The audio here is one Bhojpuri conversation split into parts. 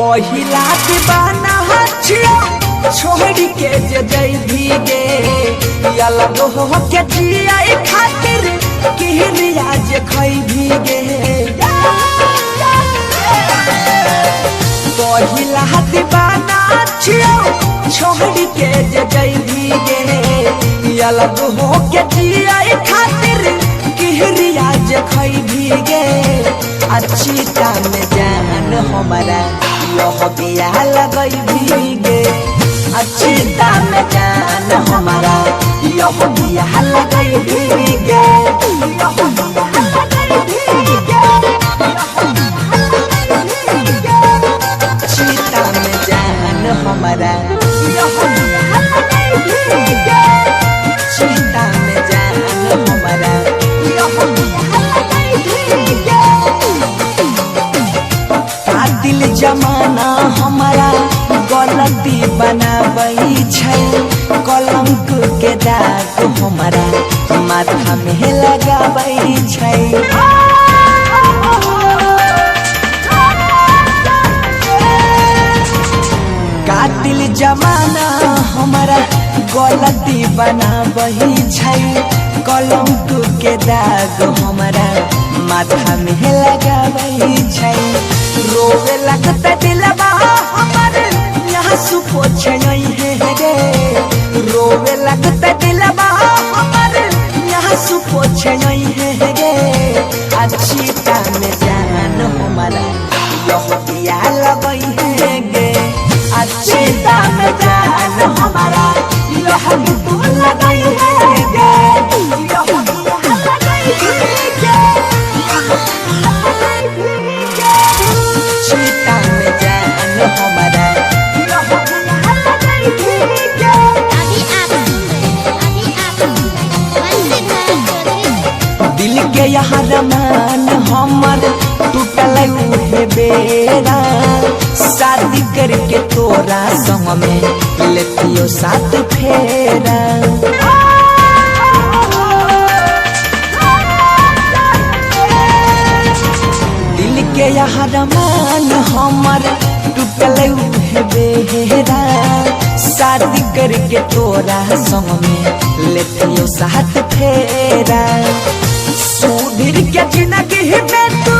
पहिला दीवाना हछियो छोड़ के जे जई भीगे अलग हो के जिया खातिर किहरिया जे खई भीगे पहिला दीवाना हछियो छोड़ के जे जई भीगे अलग हो के जिया खातिर किहरिया जे खई भीगे अच्छी काम जान हमारा यह बिया लगई भीगे अच्छी दाम जान हमारा यह बिया लगई भीगे अच्छी दाम जान हमारा यह बिया लगई भीगे अच्छी दाम जान हमारा यह बिया लगई भीगे दिल जमाना हमारा गलती बनाबई छै कलंक के दाग हमारा माथा में लगाबई छै कातिल जमाना हमारा गलती बनाबई छै कलंक के दाग हमारा माथा में लगाबई छै रोवे लगता दिलवा हमारे यहाँ सुपोछे नहीं है गे रोवे लगता दिलवा हमारे यहाँ सुपोछे नहीं है गे अच्छी काम जान हमारा यह बिया लगई है गे अच्छी काम जान हमारा यह बिया लगई है गे यह बिया लगई है गे दिल के यहाँ रमान हमर टूटल उहे बेरा शादी करके तोरा संग में लेतियो साथ फेरा दिल के यहाँ रमान हमर टूटल उहे बेरा शादी करके तोरा संग में लेतियो साथ फेरा सुधीर के जिंदगी में तू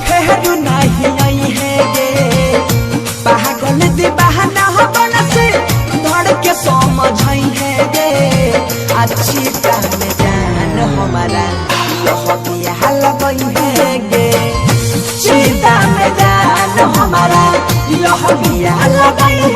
फेरू नहीं आई है गे पागल दीवाना बन से धड़ के समझाई है गे अच्छी काम जान हमारा यह बिया लगई है गे अच्छी काम जान हमारा यह बिया लगई